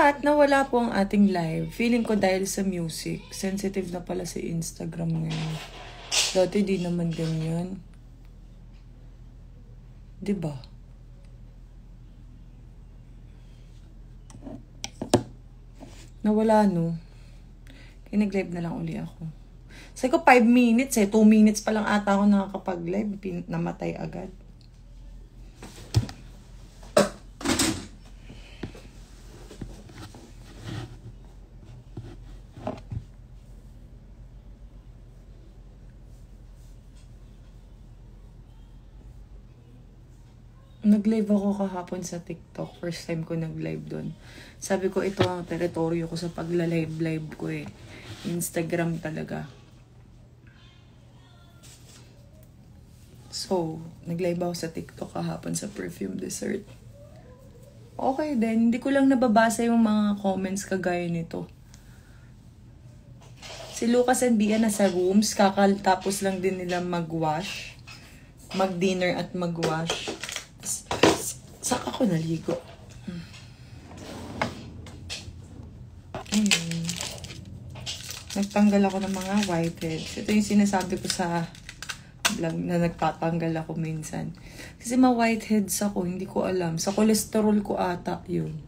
At nawala po ang ating live. Feeling ko dahil sa music. Sensitive na pala si Instagram ngayon. Dati di naman ganyan. Diba? Nawala, no? Kaya nag-live na lang uli ako. Sabi ko 5 minutes eh. 2 minutes pa lang ata ako nakakapag-live. Namatay agad. Nag-live ako kahapon sa TikTok. First time ko nag-live doon. Sabi ko, ito ang teritoryo ko sa pagla-live ko eh. Instagram talaga. So, nag-live ako sa TikTok kahapon sa Perfume Dessert. Okay din. Hindi ko lang nababasa yung mga comments kagaya nito. Si Lucas and Bia nasa rooms. Kakatapos lang din nila mag-wash. Mag-dinner at mag-wash. Saka ako naligo. Ayun. Nagtanggal ako ng mga whiteheads. Ito yung sinasabi ko sa vlog na nagtatanggal ako minsan. Kasi ma-whiteheads ako, hindi ko alam. Sa cholesterol ko ata yun.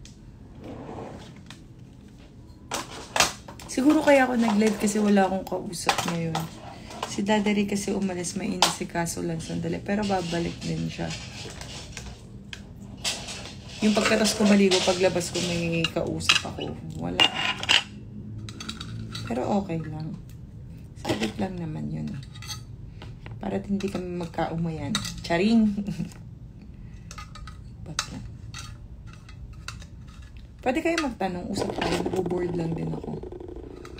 Siguro kaya ako nag-live kasi wala akong kausap ngayon. Si Daddy kasi umalis, may inasikaso lang sandali. Pero babalik din siya. Yung pagkatas ko maligo, paglabas ko may kausap ako. Wala. Pero okay lang. Sabit lang naman yun. Para hindi kami magkaumayan. Charing! Pwede kayo magtanong, usap tayo. Naboboard lang din ako.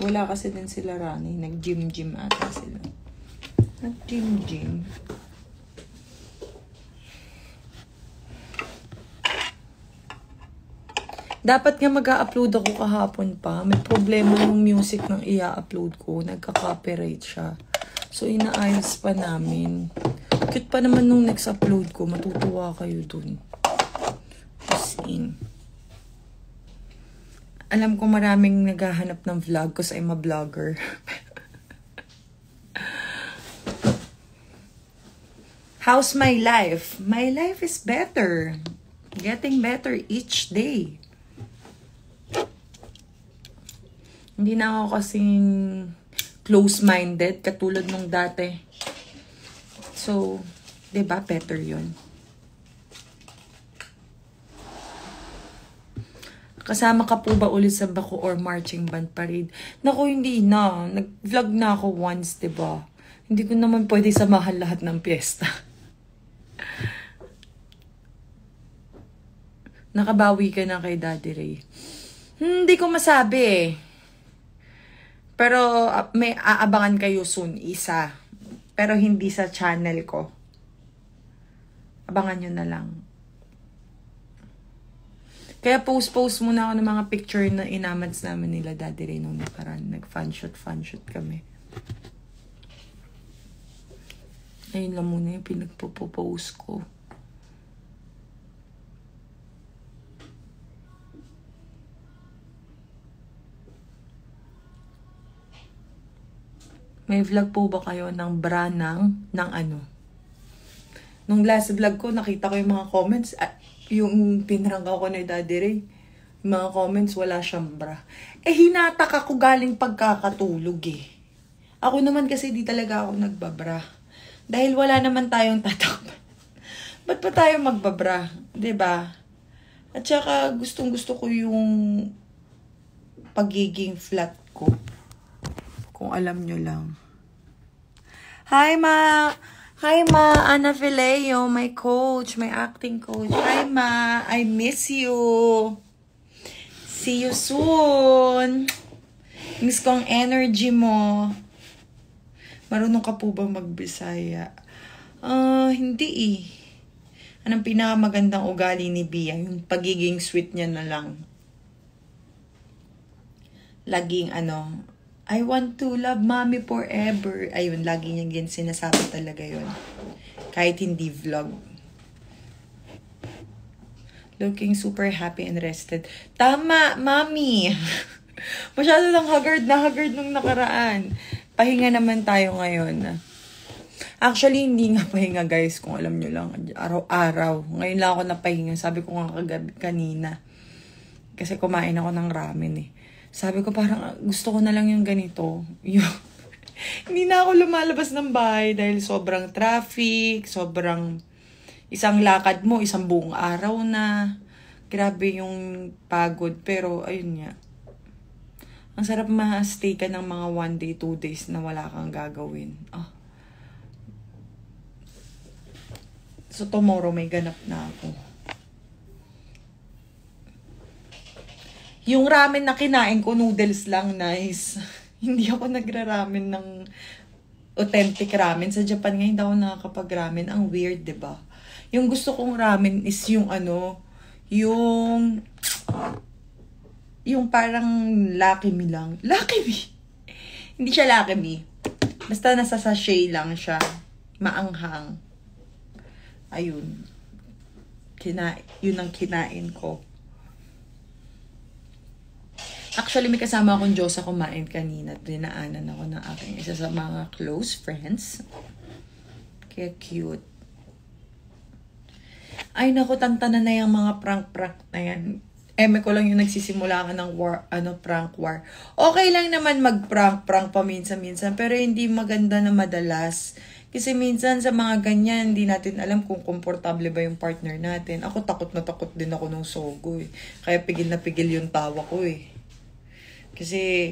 Wala kasi din sila Rani. Nag-gym-gym ata sila. Nag-gym-gym. Dapat nga mag-a-upload ako kahapon pa. May problema yung music ng i-upload ko. Nagka-copyright siya. So, inaayos pa namin. Cute pa naman nung next upload ko. Matutuwa kayo dun. As in. Alam ko maraming naghahanap ng vlog kasi I'm a vlogger. How's my life? My life is better. Getting better each day. Hindi na ako kasing close-minded katulad nung dati. So, 'di ba better 'yun? Kasama ka po ba ulit sa Bako or marching band parade? Naku, hindi na. Nag-vlog na ako once, 'di ba? Hindi ko naman pwede samahan lahat ng piyesta. Nakabawi ka na kay Daddy Ray. Hindi ko masabi eh. Pero may aabangan kayo soon, isa. Pero hindi sa channel ko. Abangan nyo na lang. Kaya post muna ako ng mga picture na inamads namin nila Daddy Ray nung nakaraan. Nag-fanshoot kami. Ayun lang muna yung pinagpo-post ko. May vlog po ba kayo ng bra ng ano? Nung last vlog ko, nakita ko yung mga comments. Yung pinranggaw ko ni Daddy Ray. Yung mga comments, wala siyang bra. Hinatak ako galing pagkakatulog eh. Ako naman kasi di talaga ako nagbabra. Dahil wala naman tayong tatakpan. Ba't pa tayo magbabra? 'Di ba? At saka gustong-gusto ko yung pagiging flat ko. Kung alam nyo lang. Hi, Ma! Hi, Ma! Ana Vileo, my coach, my acting coach. Hi, Ma! I miss you! See you soon! Miss ko ang energy mo. Marunong ka po bang magbisaya? Hindi eh. Anong pinakamagandang ugali ni Bia? Yung pagiging sweet niya na lang. Laging I want to love mommy forever. Ayun, lagi niyang sinasabi talaga yun. Kahit hindi vlog. Looking super happy and rested. Tama, mami! Masyado lang haggard nung nakaraan. Pahinga naman tayo ngayon. Actually, hindi nga pahinga guys, kung alam nyo lang. Araw-araw. Ngayon lang ako napahinga. Sabi ko nga kagabi kanina. Kasi kumain ako ng ramen eh. Sabi ko parang gusto ko na lang yung ganito. Hindi na ako lumalabas ng bahay dahil sobrang traffic, sobrang isang lakad mo, isang buong araw na. Grabe yung pagod. Pero ayun nga. Ang sarap ma-stay ka ng mga 1 day, 2 days na wala kang gagawin. So tomorrow may ganap na ako. Yung ramen na kinain ko, noodles lang, nice. Hindi ako nagra-ramen ng authentic ramen. Sa Japan nga, hindi ako nakakapag-ramen. Ang weird, diba? Yung gusto kong ramen is yung yung parang Lucky Me lang. Lucky Me! Hindi siya Lucky Me. Basta nasa sachet lang siya. Maanghang. Ayun. Yun ang kinain ko. Actually, may kasama akong Diyosa kumain kanina. Dinaanan ako ng aking isa sa mga close friends. Kaya cute. Ay, naku, tantanan na yung mga prank-prank na yan. Eme ko lang yung nagsisimula ka ng prank war. Okay lang naman mag-prank-prank paminsan-minsan, pero hindi maganda na madalas. Kasi minsan sa mga ganyan, hindi natin alam kung komportable ba yung partner natin. Ako takot na takot din ako nung sogo eh. Kaya pigil na pigil yung tawa ko eh. Kasi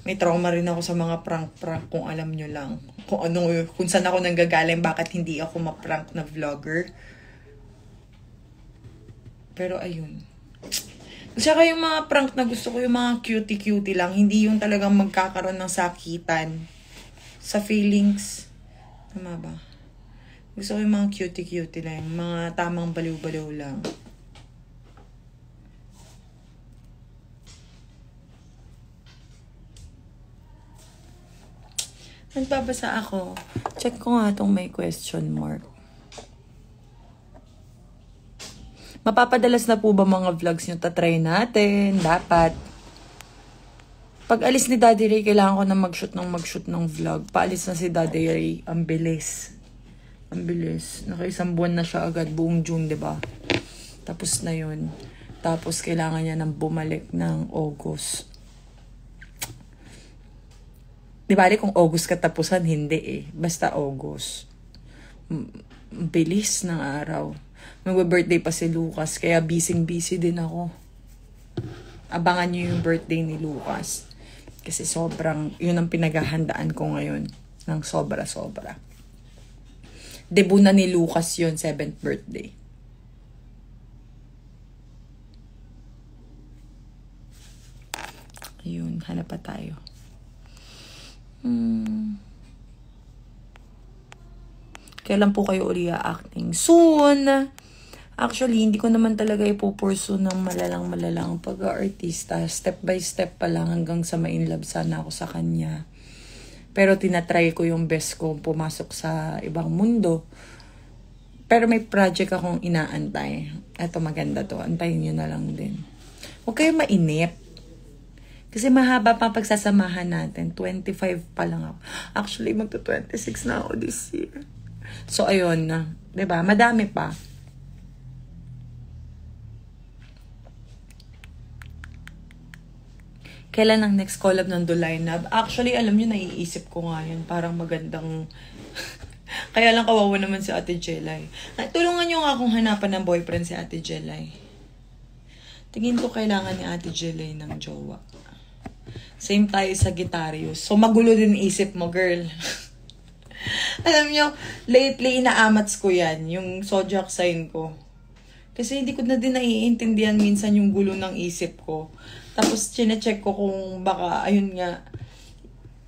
may trauma rin ako sa mga prank-prank kung alam nyo lang. Kung saan ako nanggagaling, bakit hindi ako ma-prank na vlogger. Pero ayun. Saka yung mga prank na gusto ko, yung mga cutie-cutie lang. Hindi yung talagang magkakaroon ng sakitan sa feelings. Tama ba? Gusto ko yung mga cutie-cutie lang. Yung mga tamang baliw-baliw lang. Nagbabasa ako. Check ko nga itong may question mark. Mapapadalas na po ba mga vlogs nyo? Tatry natin. Dapat. Pag alis ni Daddy Ray, kailangan ko na mag-shoot ng vlog. Paalis na si Daddy Ray. Ang bilis. Ang bilis. Naka-isang buwan na siya agad. Buong June, diba? Tapos na yun. Tapos kailangan niya nang bumalik ng August. Di bali kung August katapusan, hindi eh. Basta August. Bilis ng araw. Mag-birthday pa si Lucas, kaya busy din ako. Abangan niyo yung birthday ni Lucas. Kasi yun ang pinaghahandaan ko ngayon. Ng sobra-sobra. Debut na ni Lucas yun, 7th birthday. Ayun, hanap pa tayo. Kailan po kayo uli acting? Soon! Actually, hindi ko naman talaga ipupurso ng malalang pag-artista. Step by step pa lang hanggang sa ma-inlove sana ako sa kanya. Pero tinatry ko yung best ko pumasok sa ibang mundo. Pero may project akong inaantay. Eto, maganda to. Antayin nyo na lang din. Huwag kayo mainip. Kasi mahaba pa pagsasamahan natin. 25 pa lang ako. Actually, magto-26 na ako this year. So, ayun na. 'Di ba? Madami pa. Kailan ang next collab ng Dolinab? Actually, alam nyo, naiisip ko nga yan. Parang magandang... Kaya lang kawawa naman si Ate Jelay. Tulungan nyo nga akong hanapan ng boyfriend si Ate Jelay. Tingin ko kailangan ni Ate Jelay ng jowa. Same tayo sa Gitarius. So, magulo din isip mo, girl. Alam nyo, lately, inaamats ko yan. Yung zodiac sign ko. Kasi hindi ko na din naiintindihan minsan yung gulo ng isip ko. Tapos, chinecheck ko kung baka, ayun nga,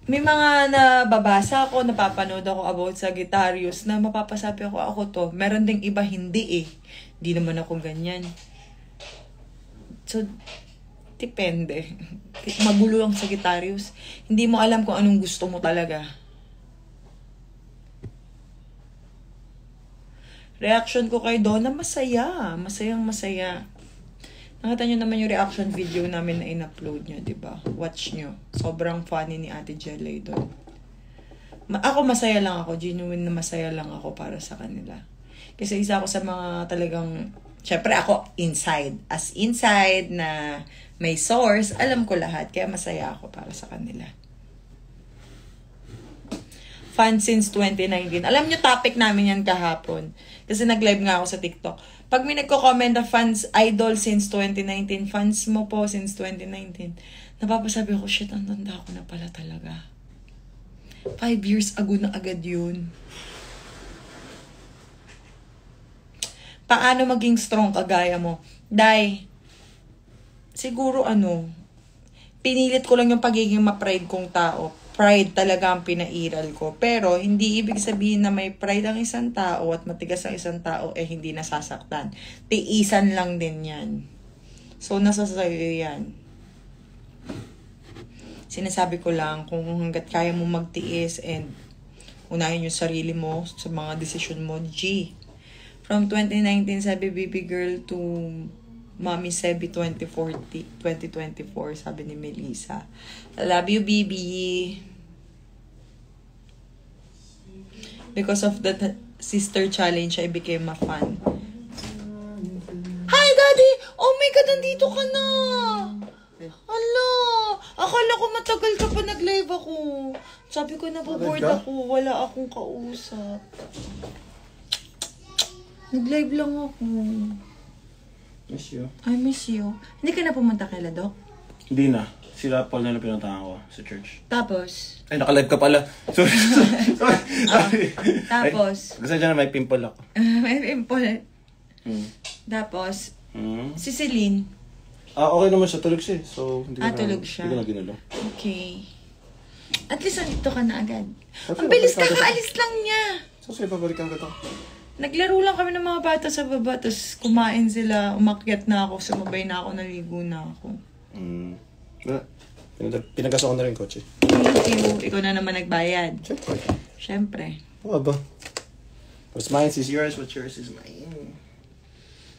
may mga nababasa ako, napapanood ako about sa Gitarius na mapapasabi ako to. Meron ding iba hindi eh. Hindi naman ako ganyan. So, depende. Magulo lang sa Gitarius. Hindi mo alam kung anong gusto mo talaga. Reaction ko kay Donna, masaya. Masayang masaya. Nakita nyo naman yung reaction video namin na in-upload nyo, diba? Watch nyo. Sobrang funny ni Ate Jelay doon. Ako masaya lang ako. Genuine na masaya lang ako para sa kanila. Kasi isa ako sa mga talagang... Siyempre ako inside. As inside na may source, alam ko lahat. Kaya masaya ako para sa kanila. Fan since 2019. Alam nyo, topic namin yan kahapon. Kasi nag-live nga ako sa TikTok. Pag may nagko-comment na fans, idol since 2019, fans mo po since 2019, napapasabi ako, shit, ang tanda ko na pala talaga. 5 years ago na agad yun. Paano maging strong kagaya mo? Dahil, siguro pinilit ko lang yung pagiging ma-pride kong tao. Pride talaga ang pinairal ko. Pero, hindi ibig sabihin na may pride ang isang tao at matigas ang isang tao, hindi nasasaktan. Tiisan lang din yan. So, nasa sa'yo yan. Sinasabi ko lang, kung hanggat kaya mo magtiis and unahin yung sarili mo sa mga desisyon mo, From 2019, sabi baby girl to Mommy Sebi 2024, sabi ni Melissa. I love you, baby. Because of that sister challenge, I became a fan. Hi, Daddy! Oh my God, nandito ka na! Hala! Akala ko matagal ka pa nag-live ako. Sabi ko, naboboard ako. Wala akong kausap. Nag-live lang ako. Miss you. I miss you. Hindi ka na pumunta kay Doc? Hindi na. Sila Paul na pinuntahan ko sa church. Tapos? Ay, naka-live ka pala. Sorry. Tapos? Kasi dyan na may pimple ako. May pimple. Tapos? Si Celine? Okay naman siya. Tulog siya. So, hindi ko tulog siya. Hindi ko na ginalaw. Okay. At least nandito ka na agad. Ang bilis kakaalis lang niya. So, sige, pabalikan ka to. Naglaro lang kami ng mga bata sa baba, tapos kumain sila, umakyat na ako, sumabay na ako, naligo na ako. Pinagas ako na rin kotse. Thank you. Ikaw na naman nagbayad. Siyempre. Siyempre. Oo ba? What's mine is yours, what's yours is mine.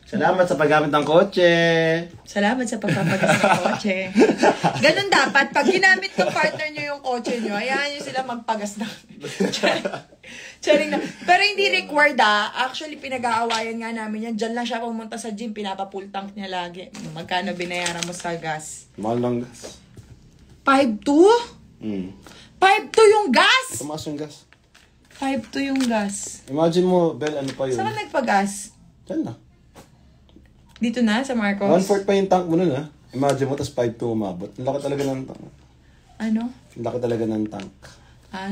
Salamat sa paggamit ng kotse. Salamat sa pagpapagas ng kotse. Ganun dapat. Pag ginamit ng partner nyo yung kotse nyo, hayaan nyo sila magpagas ng... Charing na. Pero hindi required Actually, pinag-aawayan nga namin yan. Diyan lang siya pumunta sa gym. Pinapa-full tank niya lagi. Magkano binayaran mo sa gas? Mahal ng gas. 5.2? 5.2 yung gas? Tumaas yung gas. 5.2 yung gas. Imagine mo, Bel, ano pa yun? Saan ka nagpagas? Yan na. Dito na, sa Marcos? 1/4 pa yung tank mo nun, ha? Imagine mo, tas 5.2 umabot. Ang laki talaga ng tank. Ano? Ang laki talaga ng tank.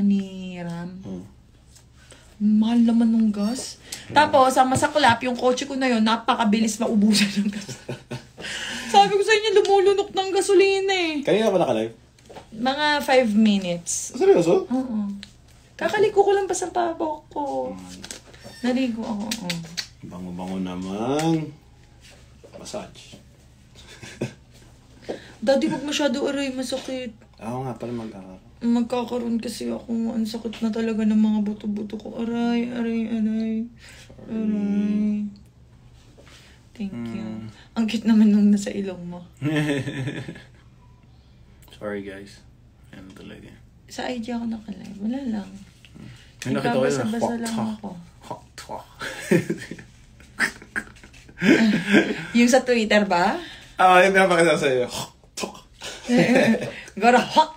Ni Ram. Mahal naman ng gas. Tapos, ang masaklap, yung kotse ko na yun, napakabilis maubusan ng gas. Sabi ko sa inyo, lumulunok ng gasolina eh. Kanina pa naka-live? Mga 5 minutes. Seryoso? Oo. Kakaliko ko lang pa sa pabok ko. Naligo ako. Bango-bango naman. Massage. Daddy, wag masyado aray, masakit. Oo nga, pala Magkakaroon kasi ako, ang sakit na talaga ng mga buto-buto ko. Aray. Thank you. Ang cute naman nung nasa ilong mo. Sorry guys. Ano talaga. Sa IG ako nakalive. Wala lang. Nakita ko yun. Basa lang ako. Yung sa Twitter ba? Yung pinapakita sa'yo. Gotta hot.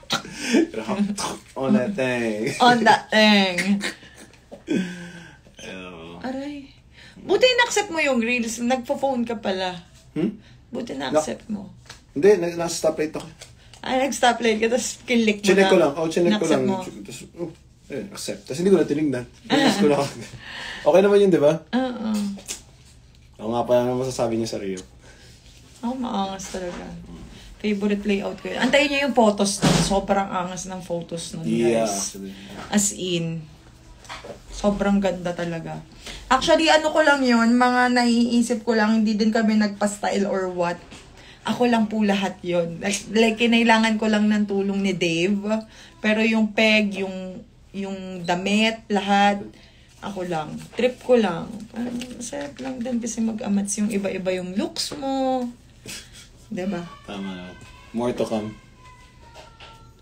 On that thing. On that thing. Aray. Buti na-accept mo yung reels. Nagpo-phone ka pala. Buti na-accept mo. Hindi, nasa stoplight ako. Nag-stoplight ka, tapos kinlik mo chinek ko lang. Chinek ko lang. Mo. Accept. Tapos hindi ko na tinignan. Ko lang. Okay naman yun, di ba? Oo. Ako nga pala naman masasabi niya sa Rio. Ako maangas talaga. Favorite layout ko yun. Antayin niyo yung photos nun. Sobrang angas ng photos nun, guys. As in. Sobrang ganda talaga. Actually, ano ko lang yun, mga naiisip ko lang, hindi din kami nagpa-style or what. Ako lang po lahat yun. Like kinailangan ko lang ng tulong ni Dave. Pero yung peg, yung damit, lahat, Ako lang. Trip ko lang. Parang masarap lang din kasi mag-amats yung iba-iba yung looks mo. Diba? Tama na. More to come.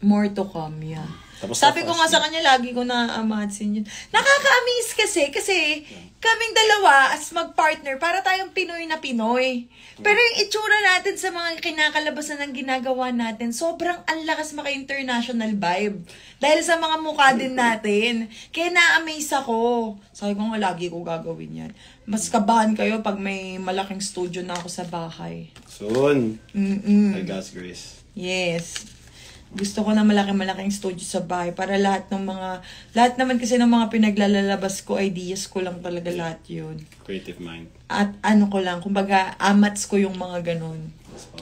More to come, yeah. Tapos Sabi ko nga sa kanya, lagi ko na-amatsin yun. Nakaka-amaze kasi kaming dalawa as mag-partner, para tayong Pinoy na Pinoy. Pero yung itsura natin sa mga kinakalabasan ng ginagawa natin, sobrang ang lakas maka-international vibe. Dahil sa mga mukha din natin. Kaya na-amaze ako. Sabi ko nga, lagi ko gagawin yan. Mas kabahan kayo pag may malaking studio na ako sa bahay. Soon. By God's grace. Yes. Gusto ko na malaking studio sa bahay para lahat naman kasi ng mga pinaglalabas ko, ideas ko lang talaga lahat yun. Creative mind. At ano ko lang, kumbaga, amats ko yung mga ganun. So,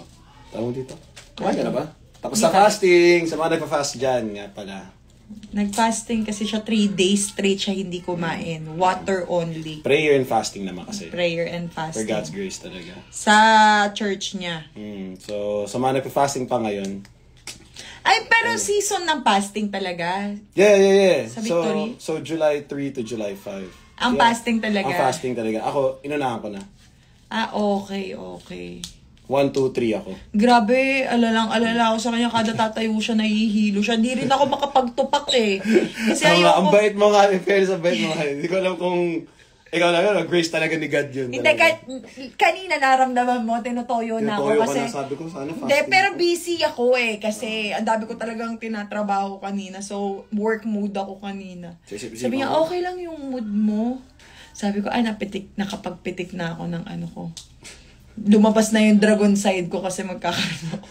tawag dito. Kumain ka na ba? Tapos sa fasting, sa mga nagpa-fast dyan, nga pala. Nag-fasting kasi siya 3 days straight siya hindi kumain. Water only. Prayer and fasting naman kasi. Prayer and fasting. For God's grace talaga. Sa church niya. So, sa mga nagpa-fasting pa ngayon, ay, pero season ng fasting talaga. Yeah. Sa Victory? So July 3 to July 5. Ang fasting talaga? Ang fasting talaga. Ako, inunahan ko na. Ah, okay. 1, 2, 3 ako. Grabe, alala ako sa kanya. Kada tatayo siya, nahihilo siya. Hindi rin ako makapagtupak eh. Kasi ayoko. Ang bait mo nga, in fairness, ang bait mo nga. Hindi ko alam kung ikaw lang yun, grace talaga ni God yun. Hindi, kanina naramdaman mo, tinutoyo na ako. Kasi, na, sabi ko, sana fasting. Hindi, pero busy ako eh. Kasi ang dami ko talagang tinatrabaho kanina. So, work mood ako kanina. Sabi niya, okay lang yung mood mo. Sabi ko, nakapagpitik na ako ng ano ko. Lumabas na yung dragon side ko kasi magkakaroon ako.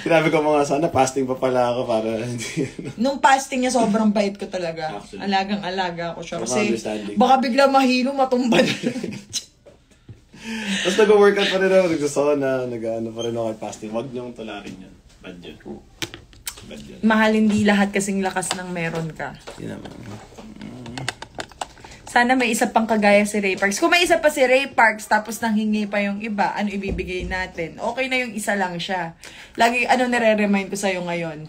Sinabi ko mga sana, fasting pa pala ako para hindi. Nung fasting niya, sobrang bait ko talaga. Actually. Alagang-alaga ako siya. Kasi baka bigla mahilo, matumba na. Tapos nag-workout pa rin ako, nag-sauna, nag-ano pa rin ako at fasting. Huwag niyong tularin yan. Bad yun. Mahal, hindi lahat kasing lakas ng meron ka. Yun naman. Sana may isa pang kagaya si Ray Parks. Kung may isa pa si Ray Parks, tapos nanghingi pa yung iba, ano ibibigay natin? Okay na yung isa lang siya. Lagi, nire-remind ko sa'yo ngayon?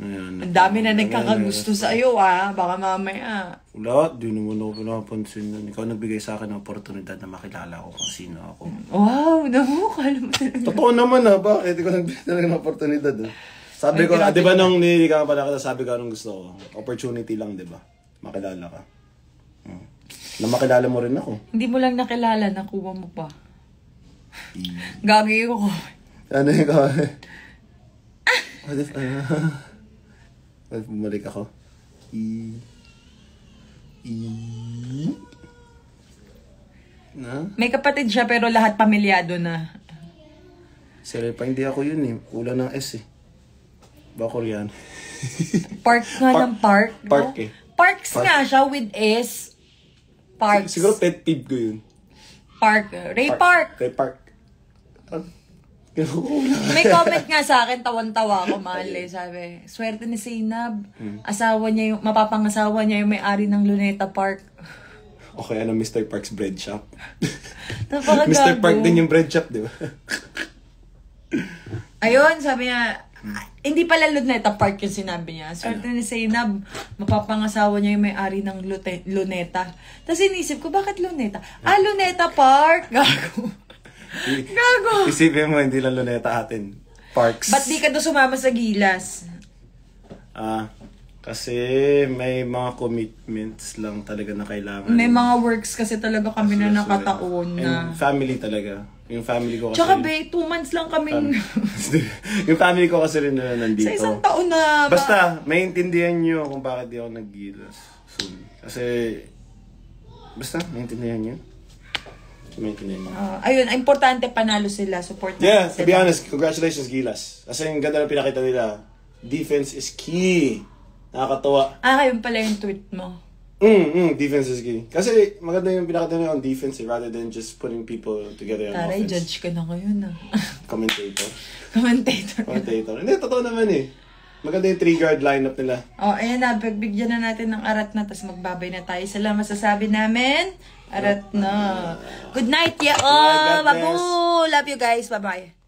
Ang dami na nagkakagusto sa'yo, Baka mamaya. Wala, di naman ako pinapansin nun. Ikaw nagbigay sa akin ng oportunidad na makilala ko kung sino ako. Wow, kala mo talaga. Totoo naman bakit? Ikaw nagbigay talaga ng oportunidad Sabi ko, di ba nung nililigawan pala kita, sabi ko anong gusto ko? Opportunity lang, di ba? Makilala ka. Na makilala mo rin ako. Hindi mo lang nakilala, nakuha mo pa. Gagi ko. Ano yung kawin? What if bumalik ako? Na? May kapatid siya pero lahat pamilyado na. Sila pa hindi ako yun Ula ng S Ba Korean? Park nga ng park. Park Parks nga siya with S. Parks. Siguro pet peeve ko yun. Ray Park. Ray Park. May comment nga sa akin, tawan-tawa ako, mahal sabi, swerte ni Zainab. Mapapangasawa niya yung may-ari ng Luneta Park. Okay, Mr. Park's bread shop. Napakagago. Mr. Park din yung bread shop, di ba? Ayun, sabi niya, hindi pala Luneta Park yung sinabi niya. Swerte ni Zainab, mapapangasawa niya yung may-ari ng Luneta. Tapos inisip ko, bakit Luneta? Luneta Park! Gago. Isipin mo, hindi lang Luneta atin. Parks. Ba't di ka doon sumama sa Gilas? Kasi may mga commitments lang talaga na kailangan. May mga works kasi talaga kami na nakataon na. And family talaga. Yung family ko kasi. Tsaka 2 months lang kaming. Yung family ko kasi rin na nandito. Sa isang taon na. Basta, maintindihan nyo kung bakit di ako nag-Gilas soon. Kasi, basta, maintindihan nyo. Maintindihan nyo. Ayun, importante panalo sila. Support Yeah, sila. to be honest, congratulations Gilas. Kasi yung ganda na pinakita nila. Defense is key. Nakakatawa. Yun pala yung tweet mo. Defense is key. Kasi maganda yung pinakita nila on defense rather than just putting people together on Taray, offense. judge ka na ngayon Commentator. Commentator. Hindi, totoo naman Maganda yung 3-guard lineup nila. Ayan na, bigyan na natin ng arat na, tapos magbabay na tayo. Sila masasabi namin, arat na. Good night, babu! Love you guys, bye-bye.